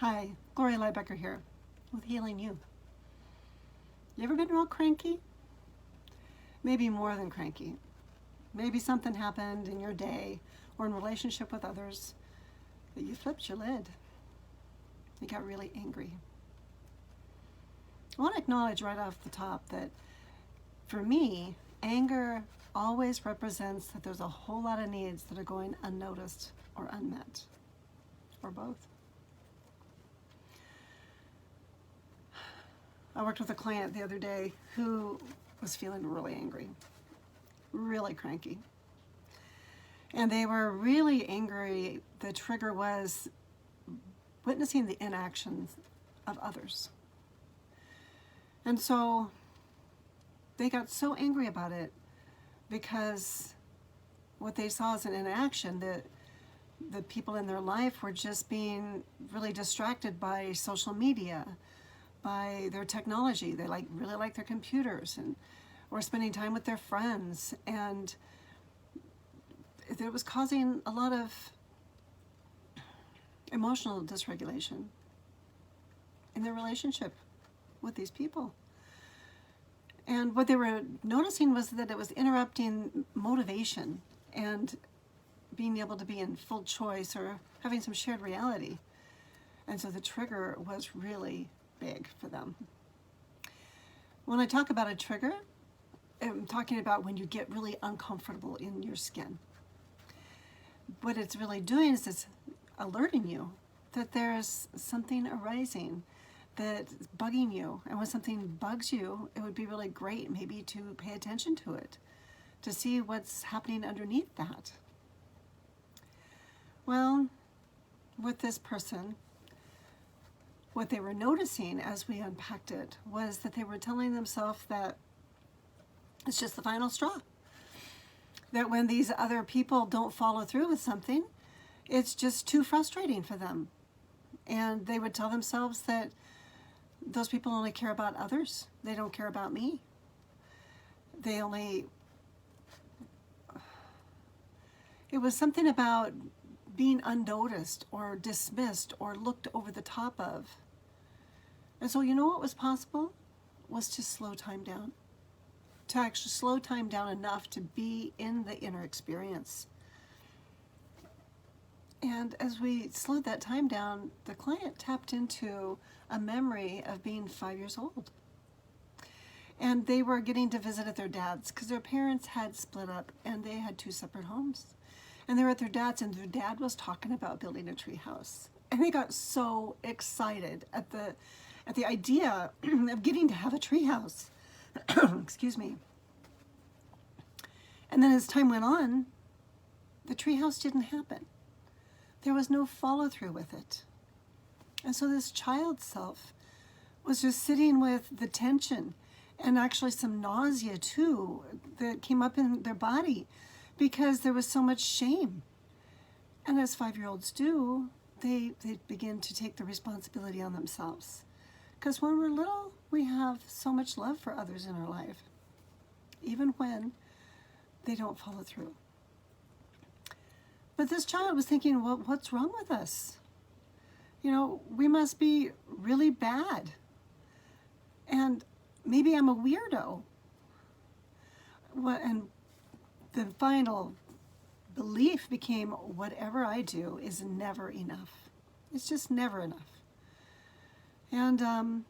Hi, Gloria Lybecker here with Healing You. You ever been real cranky? Maybe more than cranky. Maybe something happened in your day or in relationship with others that you flipped your lid. You got really angry. I want to acknowledge right off the top that for me, anger always represents that there's a whole lot of needs that are going unnoticed or unmet, or both. I worked with a client the other day who was feeling really angry, really cranky. And they were really angry. The trigger was witnessing the inaction of others. And so they got so angry about it because what they saw as an inaction, that the people in their life were just being really distracted by social media, by their technology. They really like their computers and or spending time with their friends, and it was causing a lot of emotional dysregulation in their relationship with these people. And what they were noticing was that it was interrupting motivation and being able to be in full choice or having some shared reality. And so the trigger was really big for them. When I talk about a trigger, I'm talking about when you get really uncomfortable in your skin. What it's really doing is it's alerting you that there's something arising that's bugging you. And when something bugs you, it would be really great maybe to pay attention to it, to see what's happening underneath that. Well, with this person, what they were noticing as we unpacked it was that they were telling themselves that it's just the final straw. That when these other people don't follow through with something, it's just too frustrating for them. And they would tell themselves that those people only care about others. They don't care about me. It was something about being unnoticed or dismissed or looked over the top of. And so you know what was possible? Was to slow time down. To actually slow time down enough to be in the inner experience. And as we slowed that time down, the client tapped into a memory of being 5 years old. And they were getting to visit at their dad's because their parents had split up and they had 2 separate homes. And they were at their dad's, and their dad was talking about building a tree house. And they got so excited at the idea of getting to have a tree house. Excuse me. And then as time went on, the tree house didn't happen. There was no follow through with it. And so this child self was just sitting with the tension and actually some nausea too that came up in their body because there was so much shame. And as 5-year-olds do, they begin to take the responsibility on themselves. Because when we're little, we have so much love for others in our life, even when they don't follow through. But this child was thinking, well, what's wrong with us? We must be really bad. And maybe I'm a weirdo. And the final belief became, whatever I do is never enough. It's just never enough. And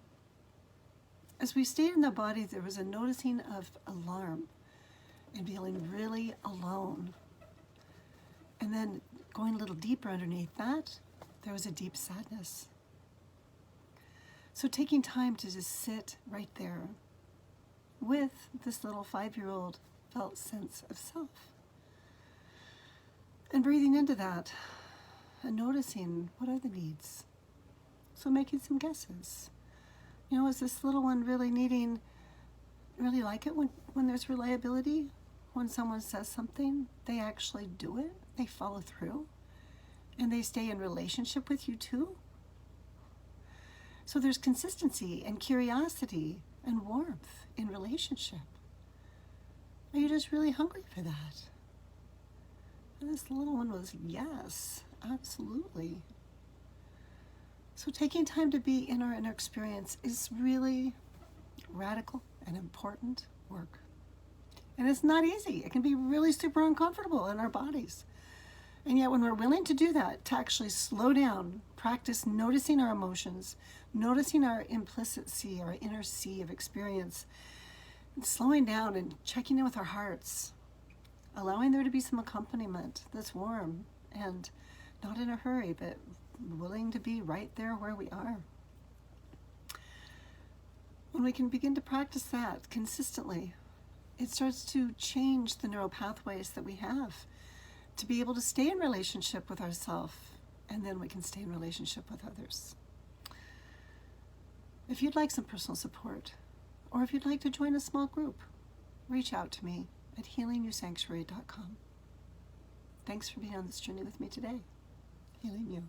as we stayed in the body, there was a noticing of alarm and feeling really alone. And then going a little deeper underneath that, there was a deep sadness. So taking time to just sit right there with this little 5-year-old felt sense of self. And breathing into that and noticing what are the needs. So making some guesses. Is this little one really like it when there's reliability? When someone says something, they actually do it, they follow through, and they stay in relationship with you too. So there's consistency and curiosity and warmth in relationship. Are you just really hungry for that? And this little one was, yes, absolutely. So taking time to be in our inner experience is really radical and important work. And it's not easy. It can be really super uncomfortable in our bodies. And yet when we're willing to do that, to actually slow down, practice noticing our emotions, noticing our implicit sea, our inner sea of experience, and slowing down and checking in with our hearts, allowing there to be some accompaniment that's warm and not in a hurry, but willing to be right there where we are. When we can begin to practice that consistently, it starts to change the neural pathways that we have to be able to stay in relationship with ourselves, and then we can stay in relationship with others. If you'd like some personal support, or if you'd like to join a small group, reach out to me at healingyoursanctuary.com. Thanks for being on this journey with me today. Healing you.